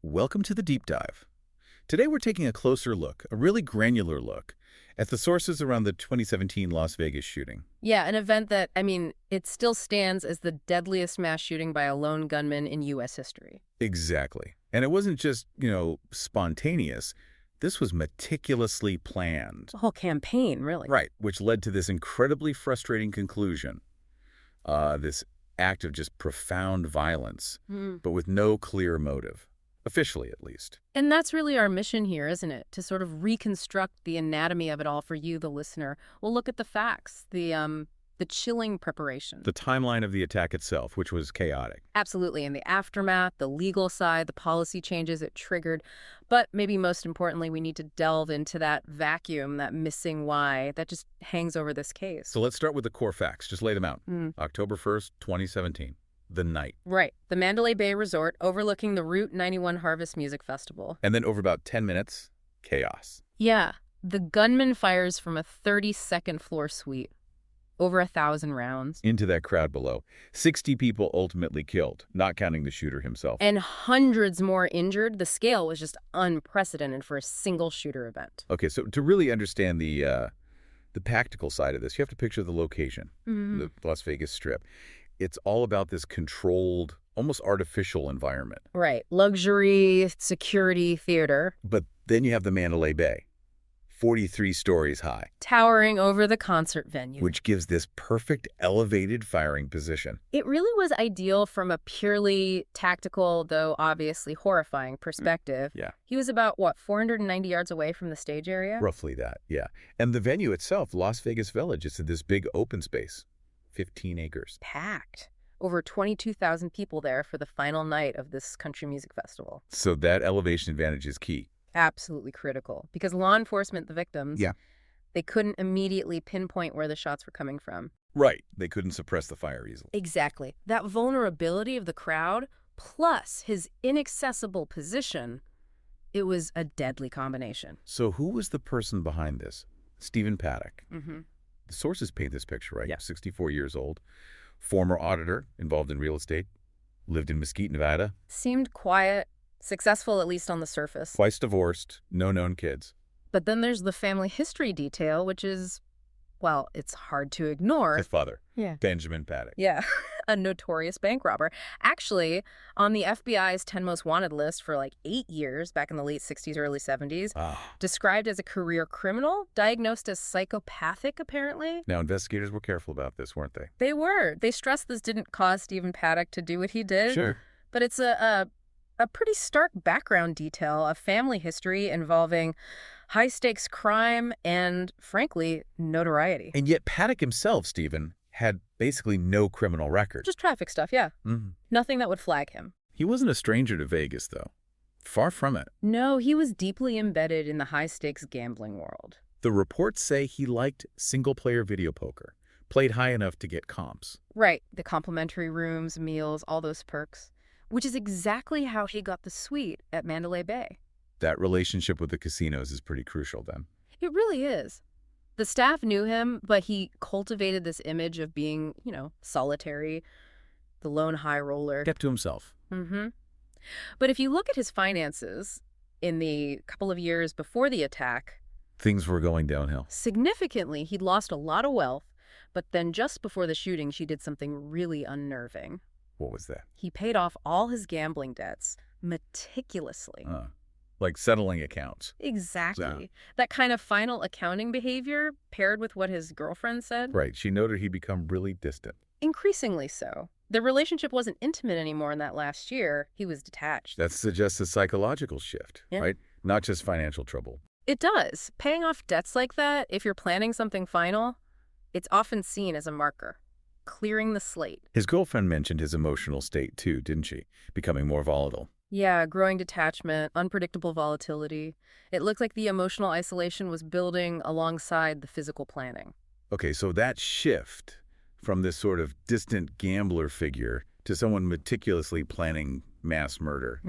Welcome to the Deep Dive. Today we're taking a closer look, a really granular look, at the sources around the 2017 Las Vegas shooting. Yeah, an event that, it still stands as the deadliest mass shooting by a lone gunman in U.S. history. Exactly. And it wasn't just, spontaneous. This was meticulously planned. The whole campaign, really. Right, which led to this incredibly frustrating conclusion. This act of just profound violence, but with no clear motive. Officially, at least. And that's really our mission here, isn't it? To sort of reconstruct the anatomy of it all for you, the listener. We'll look at the facts, the chilling preparation. The timeline of the attack itself, which was chaotic. Absolutely. And the aftermath, the legal side, the policy changes it triggered. But maybe most importantly, we need to delve into that vacuum, that missing why that just hangs over this case. So let's start with the core facts. Just lay them out. October 1st, 2017. The night. Right. The Mandalay Bay Resort overlooking the Route 91 Harvest Music Festival. And then over about 10 minutes, chaos. Yeah. The gunman fires from a 32nd floor suite. Over 1,000 rounds. Into that crowd below. 60 people ultimately killed, not counting the shooter himself. And hundreds more injured. The scale was just unprecedented for a single shooter event. Okay, so to really understand the practical side of this, you have to picture the location, the Las Vegas Strip. It's all about this controlled, almost artificial environment. Right. Luxury, security, theater. But then you have the Mandalay Bay, 43 stories high. Towering over the concert venue. Which gives this perfect elevated firing position. It really was ideal from a purely tactical, though obviously horrifying perspective. Yeah. He was about, 490 yards away from the stage area? Roughly that, yeah. And the venue itself, Las Vegas Village, it's in this big open space. 15 acres. Packed. Over 22,000 people there for the final night of this country music festival. So that elevation advantage is key. Absolutely critical. Because law enforcement, the victims, they couldn't immediately pinpoint where the shots were coming from. Right. They couldn't suppress the fire easily. Exactly. That vulnerability of the crowd, plus his inaccessible position, it was a deadly combination. So who was the person behind this? Stephen Paddock. The sources paint this picture, right? Yeah. 64 years old, former auditor, involved in real estate, lived in Mesquite, Nevada. Seemed quiet, successful at least on the surface. Twice divorced, no known kids. But then there's the family history detail, which is, it's hard to ignore. His father, Yeah. Benjamin Paddock. Yeah, a notorious bank robber. Actually, on the FBI's 10 most wanted list for 8 years back in the late 60s, early 70s, described as a career criminal, diagnosed as psychopathic, apparently. Now, investigators were careful about this, weren't they? They were. They stressed this didn't cause Stephen Paddock to do what he did. Sure. But it's a pretty stark background detail of family history involving high-stakes crime and, frankly, notoriety. And yet Paddock himself, Stephen, had basically no criminal record. Just traffic stuff, yeah. Nothing that would flag him. He wasn't a stranger to Vegas, though. Far from it. No, he was deeply embedded in the high-stakes gambling world. The reports say he liked single-player video poker, played high enough to get comps. Right, the complimentary rooms, meals, all those perks, which is exactly how he got the suite at Mandalay Bay. That relationship with the casinos is pretty crucial then. It really is. The staff knew him, but he cultivated this image of being, solitary, the lone high roller. Kept to himself. But if you look at his finances in the couple of years before the attack, Things were going downhill. significantly, he'd lost a lot of wealth, but then just before the shooting, she did something really unnerving. What was that? He paid off all his gambling debts meticulously. Like settling accounts. Exactly. That kind of final accounting behavior paired with what his girlfriend said. Right. She noted he'd become really distant. Increasingly so. The relationship wasn't intimate anymore in that last year. He was detached. That suggests a psychological shift, Yeah. right? Not just financial trouble. It does. Paying off debts like that, if you're planning something final, it's often seen as a marker. Clearing the slate. His girlfriend mentioned his emotional state too, didn't she? Becoming more volatile. Yeah, growing detachment, unpredictable volatility. It looked like the emotional isolation was building alongside the physical planning. Okay, so that shift from this sort of distant gambler figure to someone meticulously planning mass murder,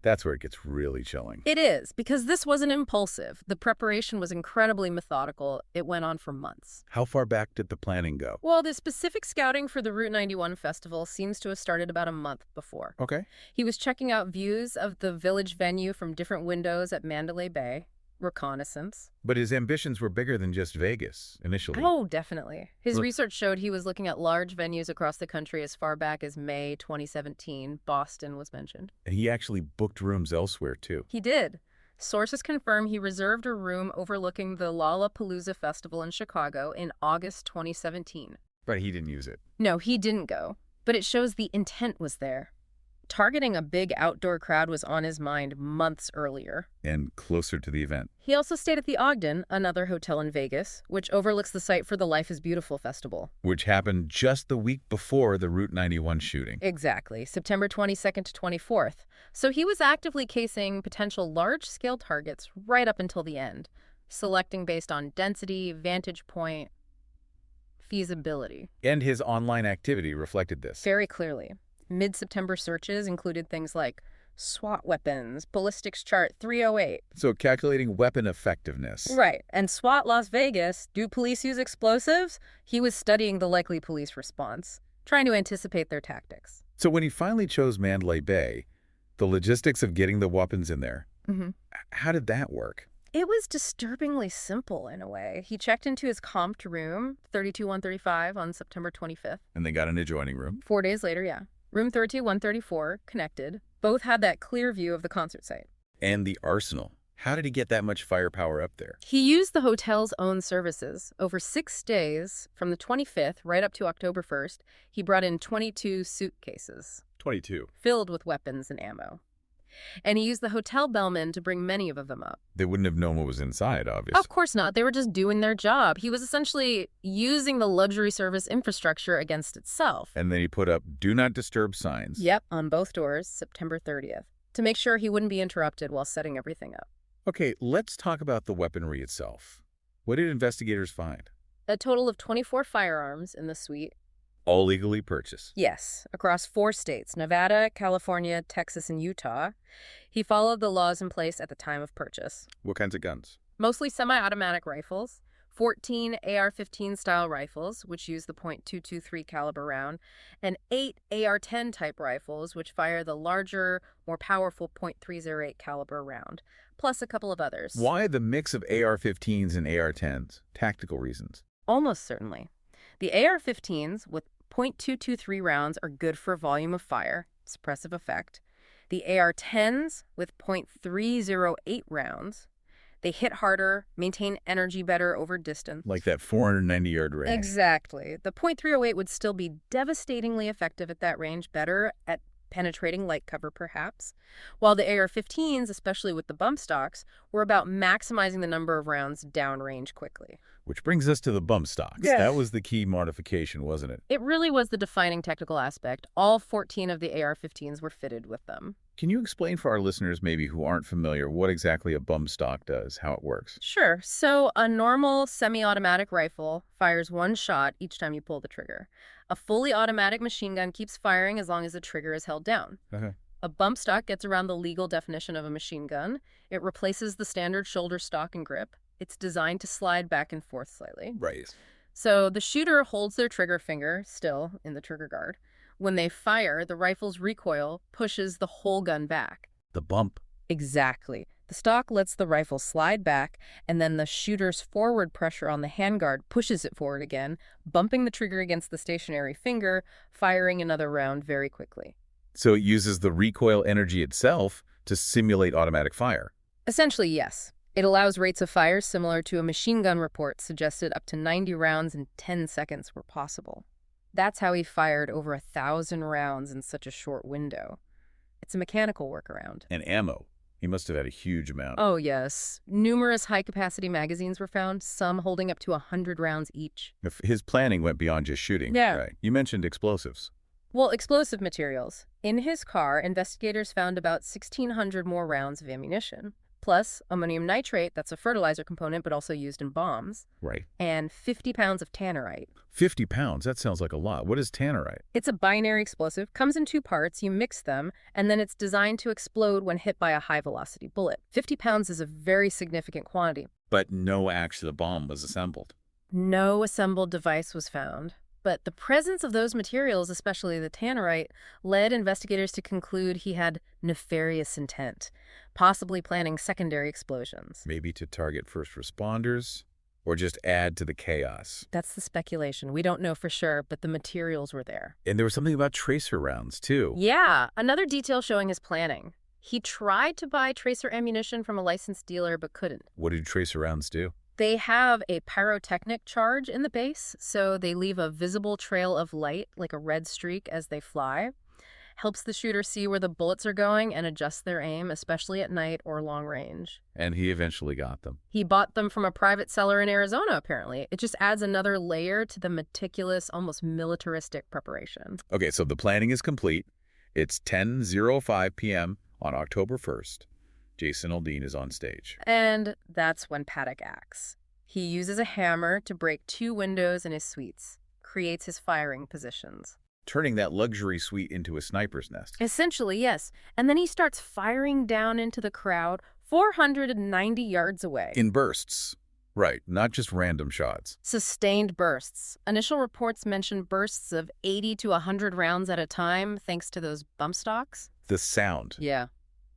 That's where it gets really chilling. It is, because this wasn't impulsive. The preparation was incredibly methodical. It went on for months. How far back did the planning go? Well, the specific scouting for the Route 91 festival seems to have started about a month before. Okay. He was checking out views of the village venue from different windows at Mandalay Bay. Reconnaissance. But his ambitions were bigger than just Vegas, initially. Oh, definitely. His research showed he was looking at large venues across the country as far back as May 2017. Boston was mentioned. And he actually booked rooms elsewhere, too. He did. Sources confirm he reserved a room overlooking the Lollapalooza Festival in Chicago in August 2017. But he didn't use it. No, he didn't go. But it shows the intent was there. Targeting a big outdoor crowd was on his mind months earlier. And closer to the event. He also stayed at the Ogden, another hotel in Vegas, which overlooks the site for the Life is Beautiful festival. Which happened just the week before the Route 91 shooting. Exactly, September 22nd to 24th. So he was actively casing potential large-scale targets right up until the end, selecting based on density, vantage point, feasibility. And his online activity reflected this. Very clearly. Mid-September searches included things like SWAT weapons, ballistics chart 308. So calculating weapon effectiveness. Right. And SWAT Las Vegas, do police use explosives? He was studying the likely police response, trying to anticipate their tactics. So when he finally chose Mandalay Bay, the logistics of getting the weapons in there, how did that work? It was disturbingly simple in a way. He checked into his comped room, 32135, on September 25th. And they got an adjoining room. 4 days later, yeah. Room 32134, connected. Both had that clear view of the concert site. And the arsenal. How did he get that much firepower up there? He used the hotel's own services. Over 6 days, from the 25th right up to October 1st, he brought in 22 suitcases. 22. Filled with weapons and ammo. And he used the hotel bellman to bring many of them up. They wouldn't have known what was inside, obviously. Of course not. They were just doing their job. He was essentially using the luxury service infrastructure against itself. And then he put up do not disturb signs. Yep, on both doors, September 30th, to make sure he wouldn't be interrupted while setting everything up. Okay, let's talk about the weaponry itself. What did investigators find? A total of 24 firearms in the suite. All legally purchased. Yes, across 4 states, Nevada, California, Texas, and Utah. He followed the laws in place at the time of purchase. What kinds of guns? Mostly semi-automatic rifles, 14 AR-15 style rifles, which use the .223 caliber round, and 8 AR-10 type rifles, which fire the larger, more powerful .308 caliber round, plus a couple of others. Why the mix of AR-15s and AR-10s? Tactical reasons. Almost certainly. The AR-15s with .223 rounds are good for volume of fire, suppressive effect. The AR-10s with .308 rounds, they hit harder, maintain energy better over distance. Like that 490-yard range. Exactly. The .308 would still be devastatingly effective at that range, better at penetrating light cover perhaps, while the AR-15s, especially with the bump stocks, were about maximizing the number of rounds downrange quickly. Which brings us to the bump stocks. Yes. That was the key modification, wasn't it? It really was the defining technical aspect. All 14 of the AR-15s were fitted with them. Can you explain for our listeners maybe who aren't familiar what exactly a bump stock does, how it works? Sure. So a normal semi-automatic rifle fires 1 shot each time you pull the trigger. A fully automatic machine gun keeps firing as long as the trigger is held down. A bump stock gets around the legal definition of a machine gun. It replaces the standard shoulder stock and grip. It's designed to slide back and forth slightly. Right. So the shooter holds their trigger finger still in the trigger guard. When they fire, the rifle's recoil pushes the whole gun back. The bump. Exactly. The stock lets the rifle slide back, and then the shooter's forward pressure on the handguard pushes it forward again, bumping the trigger against the stationary finger, firing another round very quickly. So it uses the recoil energy itself to simulate automatic fire. Essentially, yes. It allows rates of fire similar to a machine gun report suggested up to 90 rounds in 10 seconds were possible. That's how he fired over 1,000 rounds in such a short window. It's a mechanical workaround. And ammo. He must have had a huge amount. Oh, yes. Numerous high-capacity magazines were found, some holding up to 100 rounds each. If his planning went beyond just shooting. Yeah. Right. You mentioned explosives. Well, explosive materials. In his car, investigators found about 1,600 more rounds of ammunition. plus ammonium nitrate, that's a fertilizer component but also used in bombs, Right. and 50 pounds of tannerite. 50 pounds? That sounds like a lot. What is tannerite? It's a binary explosive, comes in two parts, you mix them, and then it's designed to explode when hit by a high-velocity bullet. 50 pounds is a very significant quantity. But no actual bomb was assembled. No assembled device was found. But the presence of those materials, especially the tannerite, led investigators to conclude he had nefarious intent, possibly planning secondary explosions. Maybe to target first responders, or just add to the chaos. That's the speculation. We don't know for sure, but the materials were there. And there was something about tracer rounds, too. Yeah, another detail showing his planning. He tried to buy tracer ammunition from a licensed dealer, but couldn't. What did tracer rounds do? They have a pyrotechnic charge in the base, so they leave a visible trail of light, like a red streak, as they fly. Helps the shooter see where the bullets are going and adjust their aim, especially at night or long range. And he eventually got them. He bought them from a private seller in Arizona, apparently. It just adds another layer to the meticulous, almost militaristic preparation. Okay, so the planning is complete. It's 10:05 p.m. on October 1st. Jason Aldean is on stage. And that's when Paddock acts. He uses a hammer to break two windows in his suites, creates his firing positions. Turning that luxury suite into a sniper's nest. Essentially, yes. And then he starts firing down into the crowd 490 yards away. In bursts. Right, not just random shots. Sustained bursts. Initial reports mention bursts of 80 to 100 rounds at a time, thanks to those bump stocks. The sound. Yeah.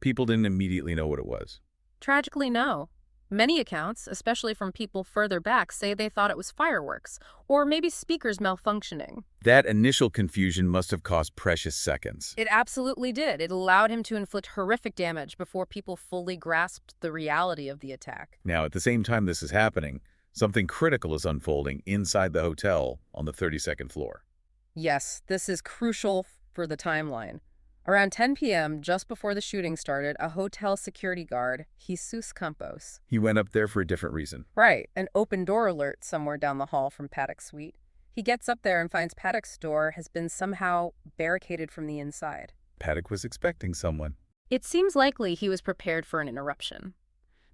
People didn't immediately know what it was. Tragically, no. Many accounts, especially from people further back, say they thought it was fireworks, or maybe speakers malfunctioning. That initial confusion must have cost precious seconds. It absolutely did. It allowed him to inflict horrific damage before people fully grasped the reality of the attack. Now, at the same time this is happening, something critical is unfolding inside the hotel on the 32nd floor. Yes, this is crucial for the timeline. Around 10 p.m., just before the shooting started, a hotel security guard, Jesus Campos. He went up there for a different reason. Right, an open door alert somewhere down the hall from Paddock's suite. He gets up there and finds Paddock's door has been somehow barricaded from the inside. Paddock was expecting someone. It seems likely he was prepared for an interruption.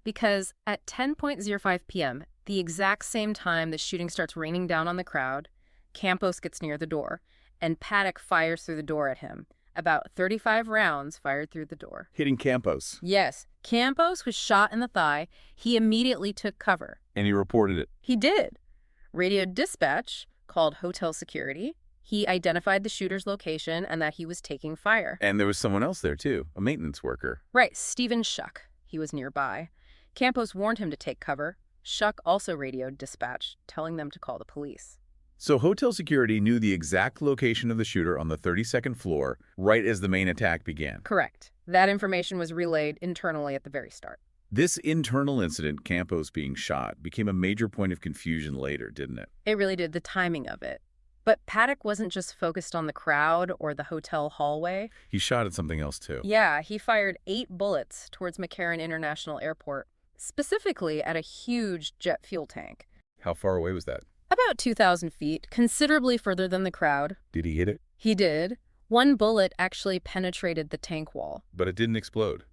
Because at 10:05 p.m., the exact same time the shooting starts raining down on the crowd, Campos gets near the door, and Paddock fires through the door at him. About 35 rounds fired through the door. Hitting Campos. Yes, Campos was shot in the thigh. He immediately took cover. And he reported it. He did. Radio dispatch called hotel security. He identified the shooter's location and that he was taking fire. And there was someone else there, too, a maintenance worker. Right, Stephen Shuck. He was nearby. Campos warned him to take cover. Shuck also radioed dispatch, telling them to call the police. So hotel security knew the exact location of the shooter on the 32nd floor right as the main attack began. Correct. That information was relayed internally at the very start. This internal incident, Campos being shot, became a major point of confusion later, didn't it? It really did, the timing of it. But Paddock wasn't just focused on the crowd or the hotel hallway. He shot at something else, too. Yeah, he fired 8 bullets towards McCarran International Airport, specifically at a huge jet fuel tank. How far away was that? About 2,000 feet, considerably further than the crowd. Did he hit it? He did. One bullet actually penetrated the tank wall. But it didn't explode.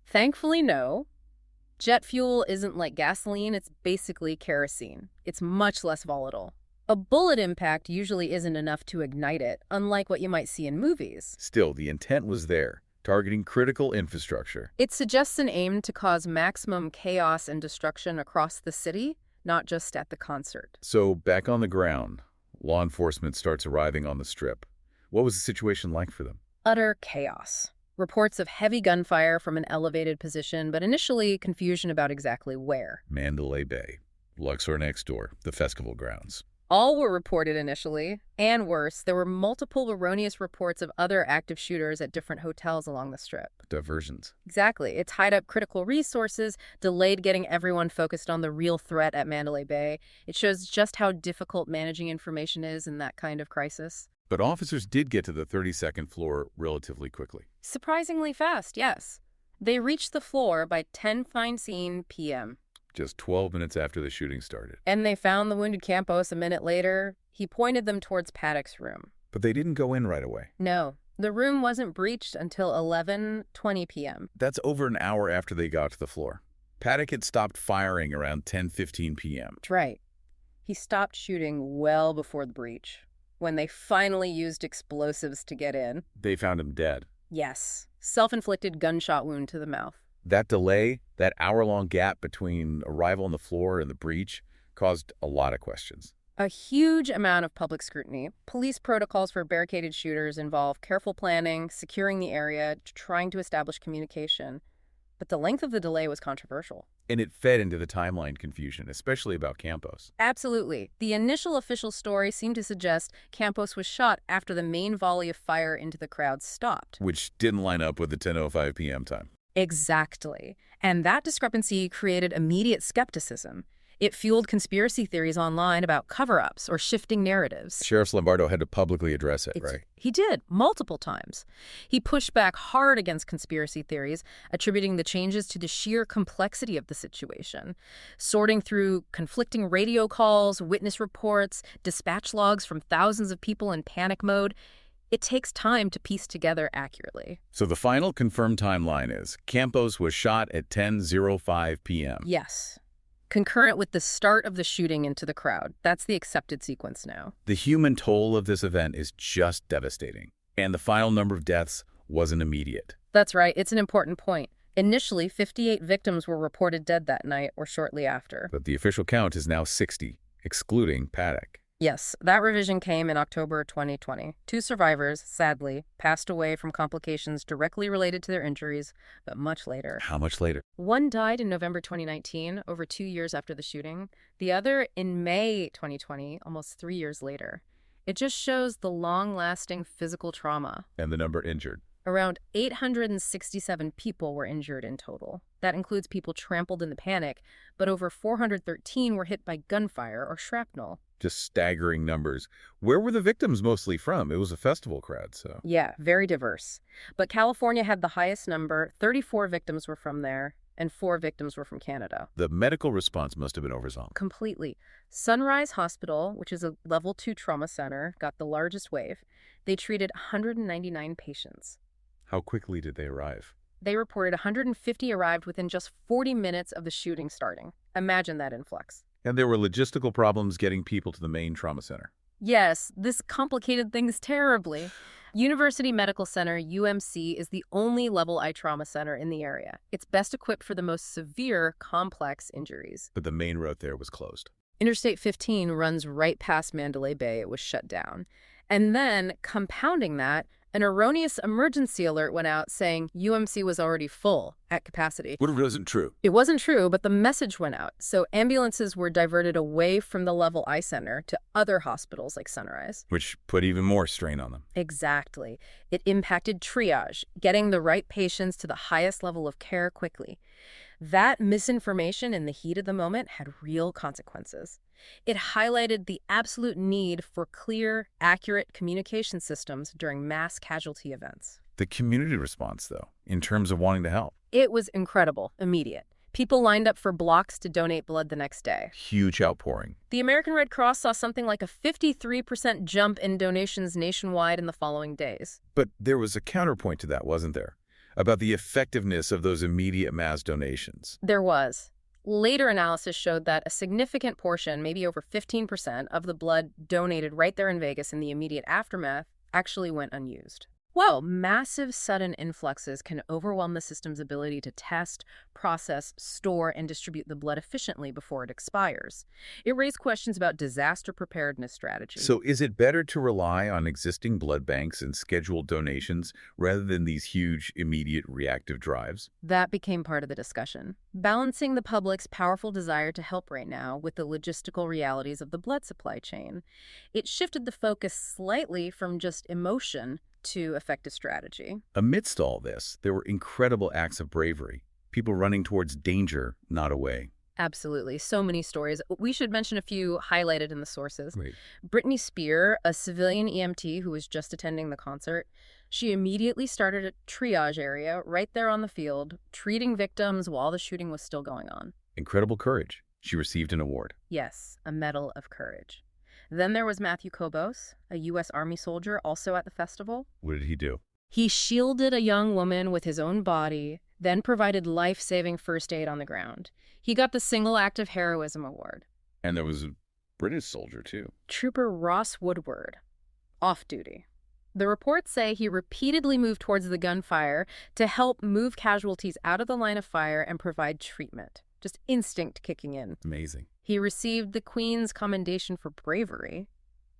Thankfully, no. Jet fuel isn't like gasoline, it's basically kerosene. It's much less volatile. A bullet impact usually isn't enough to ignite it, unlike what you might see in movies. Still, the intent was there, targeting critical infrastructure. It suggests an aim to cause maximum chaos and destruction across the city, not just at the concert. So, back on the ground, law enforcement starts arriving on the Strip. What was the situation like for them? Utter chaos. Reports of heavy gunfire from an elevated position, but initially confusion about exactly where. Mandalay Bay, Luxor next door, the festival grounds. All were reported initially, and worse, there were multiple erroneous reports of other active shooters at different hotels along the Strip. Diversions. Exactly. It tied up critical resources, delayed getting everyone focused on the real threat at Mandalay Bay. It shows just how difficult managing information is in that kind of crisis. But officers did get to the 32nd floor relatively quickly. Surprisingly fast, yes. They reached the floor by 10:15 p.m. Just 12 minutes after the shooting started. And they found the wounded Campos a minute later. He pointed them towards Paddock's room. But they didn't go in right away. No, the room wasn't breached until 11:20 p.m. That's over an hour after they got to the floor. Paddock had stopped firing around 10:15 p.m. That's right. He stopped shooting well before the breach, when they finally used explosives to get in. They found him dead. Yes, self-inflicted gunshot wound to the mouth. That delay, that hour-long gap between arrival on the floor and the breach, caused a lot of questions. A huge amount of public scrutiny. Police protocols for barricaded shooters involve careful planning, securing the area, trying to establish communication. But the length of the delay was controversial. And it fed into the timeline confusion, especially about Campos. Absolutely. The initial official story seemed to suggest Campos was shot after the main volley of fire into the crowd stopped. Which didn't line up with the 10:05 p.m. time. Exactly. And that discrepancy created immediate skepticism. It fueled conspiracy theories online about cover-ups or shifting narratives. Sheriff Lombardo had to publicly address it, right? He did, multiple times. He pushed back hard against conspiracy theories, attributing the changes to the sheer complexity of the situation. Sorting through conflicting radio calls, witness reports, dispatch logs from thousands of people in panic mode, it takes time to piece together accurately. So the final confirmed timeline is Campos was shot at 10:05 p.m. Yes. Concurrent with the start of the shooting into the crowd. That's the accepted sequence now. The human toll of this event is just devastating. And the final number of deaths wasn't immediate. That's right. It's an important point. Initially, 58 victims were reported dead that night or shortly after. But the official count is now 60, excluding Paddock. Yes, that revision came in October 2020. 2 survivors, sadly, passed away from complications directly related to their injuries, but much later. How much later? One died in November 2019, over 2 years after the shooting. The other in May 2020, almost 3 years later. It just shows the long-lasting physical trauma. And the number injured. Around 867 people were injured in total. That includes people trampled in the panic, but over 413 were hit by gunfire or shrapnel. Just staggering numbers. Where were the victims mostly from? It was a festival crowd, so. Yeah, very diverse. But California had the highest number. 34 victims were from there, and 4 victims were from Canada. The medical response must have been overwhelming. Completely. Sunrise Hospital, which is a level 2 trauma center, got the largest wave. They treated 199 patients. How quickly did they arrive? They reported 150 arrived within just 40 minutes of the shooting starting. Imagine that influx. And there were logistical problems getting people to the main trauma center. Yes, this complicated things terribly. University Medical Center, UMC, is the only level I trauma center in the area. It's best equipped for the most severe, complex injuries. But the main road there was closed. Interstate 15 runs right past Mandalay Bay. It was shut down. And then, compounding that, an erroneous emergency alert went out saying UMC was already full at capacity. What if it wasn't true? It wasn't true, but the message went out. So ambulances were diverted away from the Level I Center to other hospitals like Sunrise. Which put even more strain on them. Exactly. It impacted triage, getting the right patients to the highest level of care quickly. That misinformation in the heat of the moment had real consequences. It highlighted the absolute need for clear, accurate communication systems during mass casualty events. The community response, though, in terms of wanting to help. It was incredible, immediate. People lined up for blocks to donate blood the next day. Huge outpouring. The American Red Cross saw something like a 53% jump in donations nationwide in the following days. But there was a counterpoint to that, wasn't there? About the effectiveness of those immediate mass donations. There was. Later analysis showed that a significant portion, maybe over 15%, of the blood donated right there in Vegas in the immediate aftermath actually went unused. Whoa, massive sudden influxes can overwhelm the system's ability to test, process, store, and distribute the blood efficiently before it expires. It raised questions about disaster preparedness strategy. So is it better to rely on existing blood banks and scheduled donations rather than these huge, immediate reactive drives? That became part of the discussion. Balancing the public's powerful desire to help right now with the logistical realities of the blood supply chain. It shifted the focus slightly from just emotion to effective strategy. Amidst all this, there were incredible acts of bravery. People running towards danger, not away. Absolutely. So many stories. We should mention a few highlighted in the sources. Right. Brittany Spear, a civilian EMT who was just attending the concert, she immediately started a triage area right there on the field, treating victims while the shooting was still going on. Incredible courage. She received an award. Yes, a Medal of Courage. Then there was Matthew Kobos, a U.S. Army soldier also at the festival. What did he do? He shielded a young woman with his own body, then provided life-saving first aid on the ground. He got the Single Act of Heroism Award. And there was a British soldier, too. Trooper Ross Woodward, off-duty. The reports say he repeatedly moved towards the gunfire to help move casualties out of the line of fire and provide treatment. Just instinct kicking in. Amazing. He received the Queen's Commendation for bravery.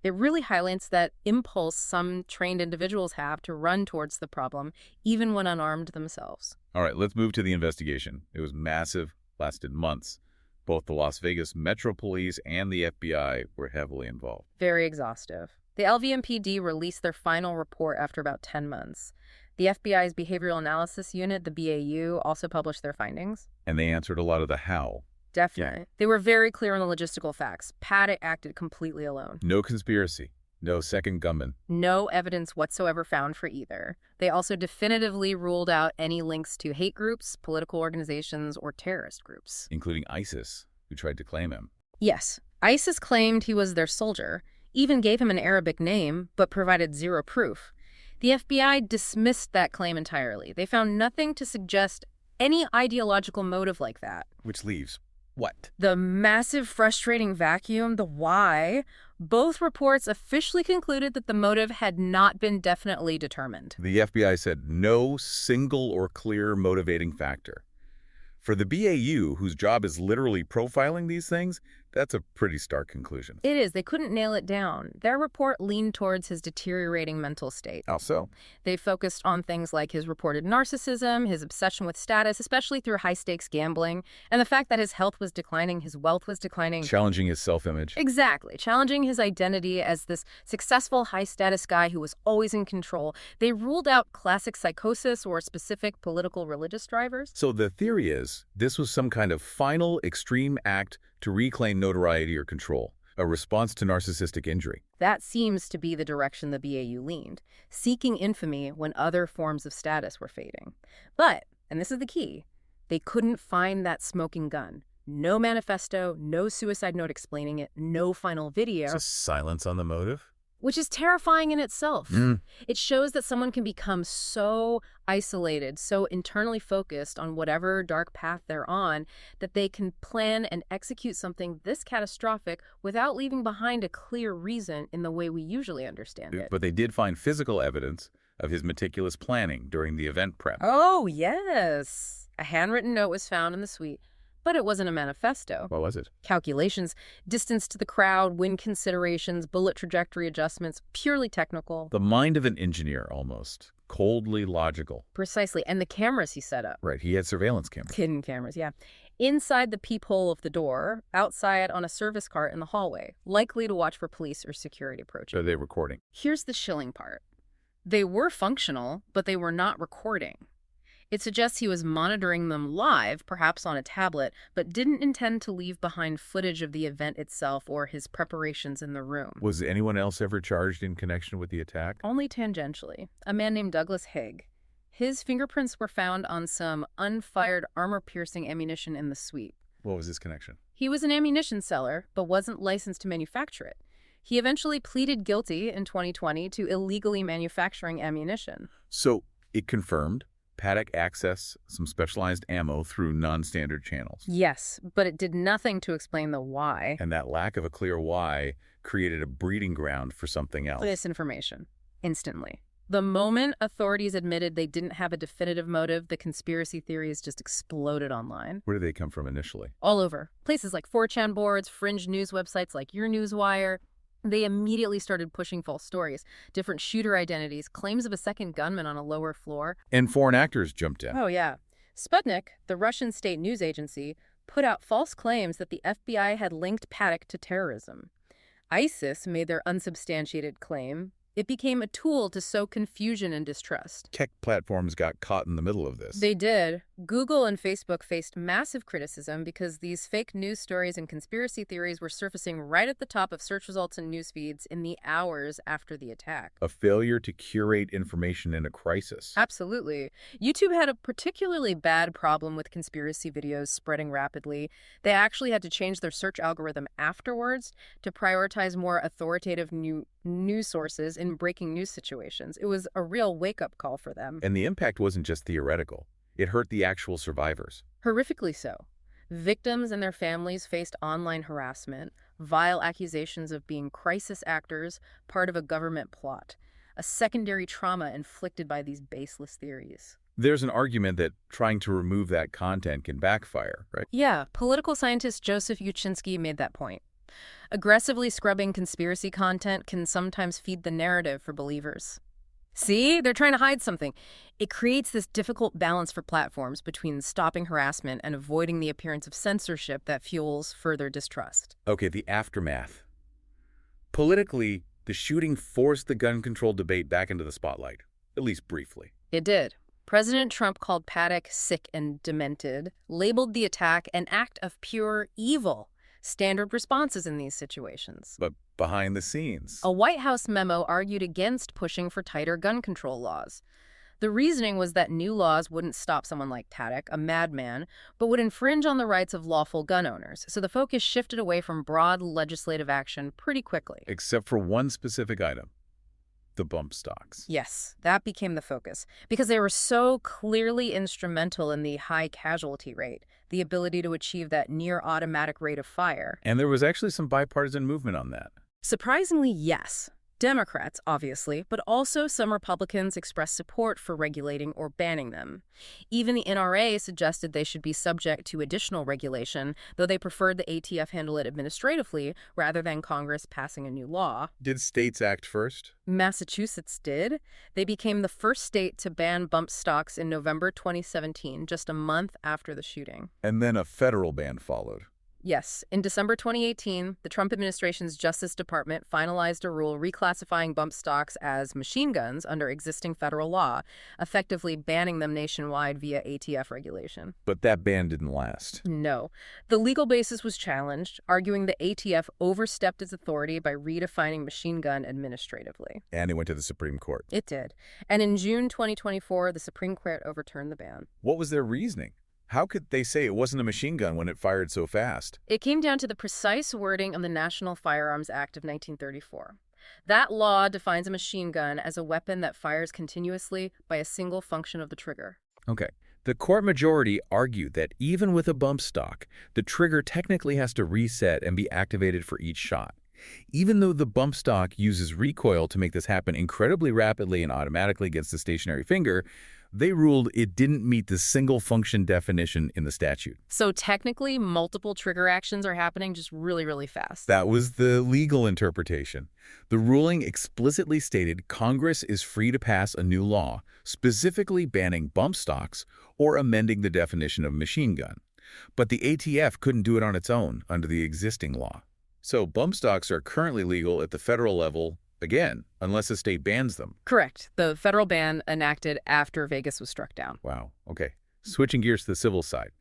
It really highlights that impulse some trained individuals have to run towards the problem, even when unarmed themselves. All right, let's move to the investigation. It was massive, lasted months. Both the Las Vegas Metro Police and the FBI were heavily involved. Very exhaustive. The LVMPD released their final report after about 10 months. The FBI's Behavioral Analysis Unit, the BAU, also published their findings. And they answered a lot of the how. Definitely. Yeah. They were very clear on the logistical facts. Paddock acted completely alone. No conspiracy. No second gunman. No evidence whatsoever found for either. They also definitively ruled out any links to hate groups, political organizations, or terrorist groups. Including ISIS, who tried to claim him. Yes. ISIS claimed he was their soldier, even gave him an Arabic name, but provided zero proof. The FBI dismissed that claim entirely. They found nothing to suggest any ideological motive like that. Which leaves what? The massive, frustrating vacuum, the why. Both reports officially concluded that the motive had not been definitely determined. The FBI said no single or clear motivating factor. For the BAU, whose job is literally profiling these things, that's a pretty stark conclusion. It is. They couldn't nail it down. Their report leaned towards his deteriorating mental state. How so? They focused on things like his reported narcissism, his obsession with status, especially through high-stakes gambling, and the fact that his health was declining, his wealth was declining. Challenging his self-image. Exactly. Challenging his identity as this successful, high-status guy who was always in control. They ruled out classic psychosis or specific political religious drivers. So the theory is this was some kind of final extreme act to reclaim notoriety or control, a response to narcissistic injury. That seems to be the direction the BAU leaned, seeking infamy when other forms of status were fading. But, and this is the key, they couldn't find that smoking gun. No manifesto, no suicide note explaining it, no final video. Just silence on the motive? Which is terrifying in itself. It shows that someone can become so isolated, so internally focused on whatever dark path they're on, that they can plan and execute something this catastrophic without leaving behind a clear reason in the way we usually understand it. But they did find physical evidence of his meticulous planning during the event prep. Oh, yes. A handwritten note was found in the suite. But it wasn't a manifesto. What was it? Calculations, distance to the crowd, wind considerations, bullet trajectory adjustments, purely technical. The mind of an engineer, almost. Coldly logical. Precisely. And the cameras he set up. Right, he had surveillance cameras. Hidden cameras, yeah. Inside the peephole of the door, outside on a service cart in the hallway, likely to watch for police or security approaching. Are they recording? Here's the chilling part. They were functional, but they were not recording. It suggests he was monitoring them live, perhaps on a tablet, but didn't intend to leave behind footage of the event itself or his preparations in the room. Was anyone else ever charged in connection with the attack? Only tangentially. A man named Douglas Haig. His fingerprints were found on some unfired armor-piercing ammunition in the suite. What was his connection? He was an ammunition seller, but wasn't licensed to manufacture it. He eventually pleaded guilty in 2020 to illegally manufacturing ammunition. So it confirmed Paddock accessed some specialized ammo through non-standard channels. Yes, but it did nothing to explain the why. And that lack of a clear why created a breeding ground for something else. Misinformation. Instantly. The moment authorities admitted they didn't have a definitive motive, the conspiracy theories just exploded online. Where did they come from initially? All over. Places like 4chan boards, fringe news websites like Your Newswire. They immediately started pushing false stories, different shooter identities, claims of a second gunman on a lower floor. And foreign actors jumped in. Oh, yeah. Sputnik, the Russian state news agency, put out false claims that the FBI had linked Paddock to terrorism. ISIS made their unsubstantiated claim. It became a tool to sow confusion and distrust. Tech platforms got caught in the middle of this. They did. Google and Facebook faced massive criticism because these fake news stories and conspiracy theories were surfacing right at the top of search results and news feeds in the hours after the attack. A failure to curate information in a crisis. Absolutely. YouTube had a particularly bad problem with conspiracy videos spreading rapidly. They actually had to change their search algorithm afterwards to prioritize more authoritative news sources in breaking news situations. It was a real wake-up call for them. And the impact wasn't just theoretical. It hurt the actual survivors. Horrifically so. Victims and their families faced online harassment, vile accusations of being crisis actors, part of a government plot, a secondary trauma inflicted by these baseless theories. There's an argument that trying to remove that content can backfire, right? Yeah, political scientist Joseph Yuczynski made that point. Aggressively scrubbing conspiracy content can sometimes feed the narrative for believers. See, they're trying to hide something. It creates this difficult balance for platforms between stopping harassment and avoiding the appearance of censorship that fuels further distrust. Okay, the aftermath. Politically, the shooting forced the gun control debate back into the spotlight, at least briefly. It did. President Trump called Paddock sick and demented, labeled the attack an act of pure evil. Standard responses in these situations. But behind the scenes, A White House memo argued against pushing for tighter gun control laws. The reasoning was that new laws wouldn't stop someone like Paddock, a madman, but would infringe on the rights of lawful gun owners. So the focus shifted away from broad legislative action pretty quickly. except for one specific item, the bump stocks. Yes, that became the focus, because they were so clearly instrumental in the high casualty rate, the ability to achieve that near-automatic rate of fire. And there was actually some bipartisan movement on that. Surprisingly, yes. Democrats, obviously, but also some Republicans expressed support for regulating or banning them. Even the NRA suggested they should be subject to additional regulation, though they preferred the ATF handle it administratively rather than Congress passing a new law. Did states act first? Massachusetts did. They became the first state to ban bump stocks in November 2017, just a month after the shooting. And then a federal ban followed. Yes, in December 2018, the Trump administration's Justice Department finalized a rule reclassifying bump stocks as machine guns under existing federal law, effectively banning them nationwide via ATF regulation. But that ban didn't last. No. The legal basis was challenged, arguing the ATF overstepped its authority by redefining machine gun administratively. And it went to the Supreme Court. It did. And in June 2024, the Supreme Court overturned the ban. What was their reasoning? How could they say it wasn't a machine gun when it fired so fast? It came down to the precise wording of the National Firearms Act of 1934. That law defines a machine gun as a weapon that fires continuously by a single function of the trigger. Okay. The court majority argued that even with a bump stock, the trigger technically has to reset and be activated for each shot. Even though the bump stock uses recoil to make this happen incredibly rapidly and automatically against the stationary finger, they ruled it didn't meet the single function definition in the statute. So technically, multiple trigger actions are happening just really, really fast. That was the legal interpretation. The ruling explicitly stated Congress is free to pass a new law, specifically banning bump stocks or amending the definition of machine gun. But the ATF couldn't do it on its own under the existing law. So bump stocks are currently legal at the federal level, again, unless a state bans them. Correct. The federal ban enacted after Vegas was struck down. Wow. Okay. Switching gears to the civil side.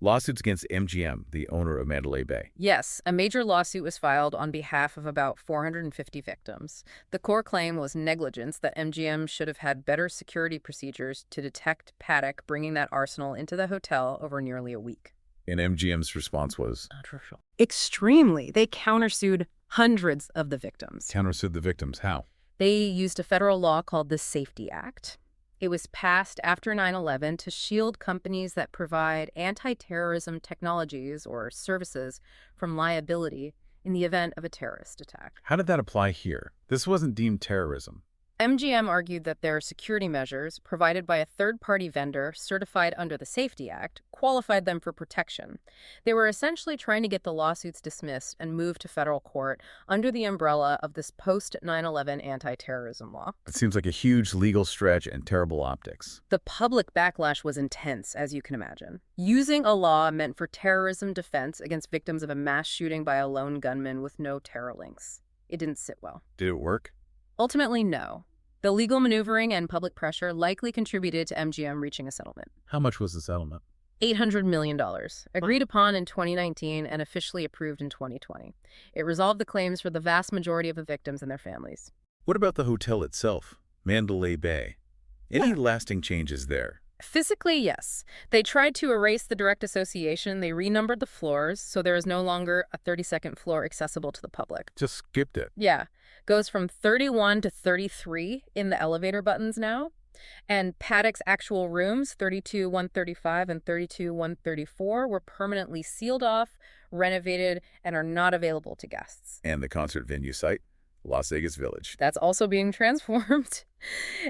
Lawsuits against MGM, the owner of Mandalay Bay. Yes, a major lawsuit was filed on behalf of about 450 victims. The core claim was negligence, that MGM should have had better security procedures to detect Paddock bringing that arsenal into the hotel over nearly a week. And MGM's response was? Controversial. Extremely. They countersued hundreds of the victims. Countersued the victims. How? They used a federal law called the Safety Act. It was passed after 9/11 to shield companies that provide anti-terrorism technologies or services from liability in the event of a terrorist attack. How did that apply here? This wasn't deemed terrorism. MGM argued that their security measures, provided by a third-party vendor certified under the Safety Act, qualified them for protection. They were essentially trying to get the lawsuits dismissed and moved to federal court under the umbrella of this post-9/11 anti-terrorism law. It seems like a huge legal stretch and terrible optics. The public backlash was intense, as you can imagine. Using a law meant for terrorism defense against victims of a mass shooting by a lone gunman with no terror links. It didn't sit well. Did it work? Ultimately, no. The legal maneuvering and public pressure likely contributed to MGM reaching a settlement. How much was the settlement? $800 million, agreed upon in 2019 and officially approved in 2020. It resolved the claims for the vast majority of the victims and their families. What about the hotel itself, Mandalay Bay? Any lasting changes there? Physically, yes. They tried to erase the direct association. They renumbered the floors, so there is no longer a 32nd floor accessible to the public. Just skipped it. Yeah. Goes from 31 to 33 in the elevator buttons now. And Paddock's actual rooms, 32-135 and 32-134, were permanently sealed off, renovated, and are not available to guests. And the concert venue site? Las Vegas Village. That's also being transformed.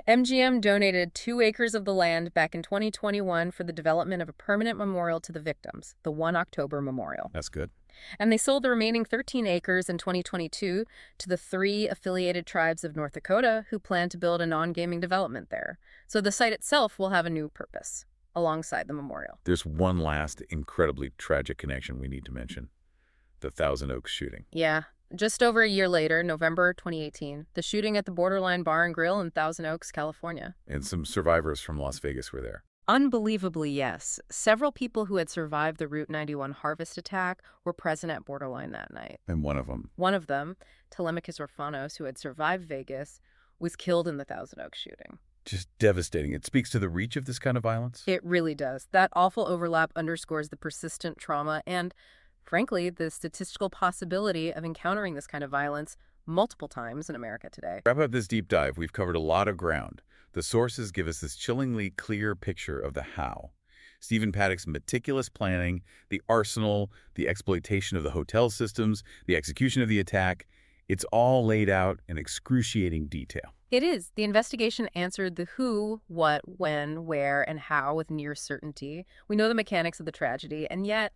MGM donated 2 acres of the land back in 2021 for the development of a permanent memorial to the victims, the 1 October Memorial. That's good. And they sold the remaining 13 acres in 2022 to the 3 affiliated tribes of North Dakota who plan to build a non-gaming development there. So the site itself will have a new purpose alongside the memorial. There's one last incredibly tragic connection we need to mention. The Thousand Oaks shooting. Yeah. Just over a year later, November 2018, the shooting at the Borderline Bar and Grill in Thousand Oaks, California. And some survivors from Las Vegas were there. Unbelievably, yes. Several people who had survived the Route 91 harvest attack were present at Borderline that night. And one of them, Telemachus Orphanos, who had survived Vegas, was killed in the Thousand Oaks shooting. just devastating. It speaks to the reach of this kind of violence. It really does. That awful overlap underscores the persistent trauma and, frankly, the statistical possibility of encountering this kind of violence multiple times in America today. Wrap up this deep dive. We've covered a lot of ground. The sources give us this chillingly clear picture of the how. Stephen Paddock's meticulous planning, the arsenal, the exploitation of the hotel systems, the execution of the attack, it's all laid out in excruciating detail. It is. The investigation answered the who, what, when, where, and how with near certainty. We know the mechanics of the tragedy, and yet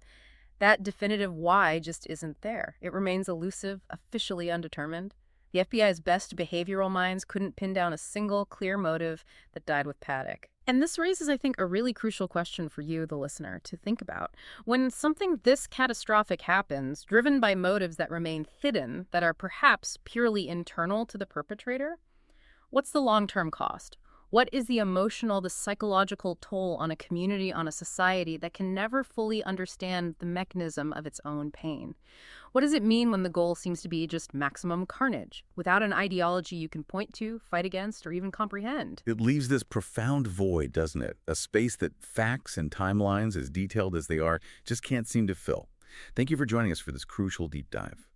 that definitive why just isn't there. It remains elusive, officially undetermined. The FBI's best behavioral minds couldn't pin down a single clear motive that died with Paddock. And this raises, I think, a really crucial question for you, the listener, to think about. When something this catastrophic happens, driven by motives that remain hidden, that are perhaps purely internal to the perpetrator, what's the long-term cost? What is the emotional, the psychological toll on a community, on a society that can never fully understand the mechanism of its own pain? What does it mean when the goal seems to be just maximum carnage, without an ideology you can point to, fight against, or even comprehend? It leaves this profound void, doesn't it? A space that facts and timelines, as detailed as they are, just can't seem to fill. Thank you for joining us for this crucial deep dive.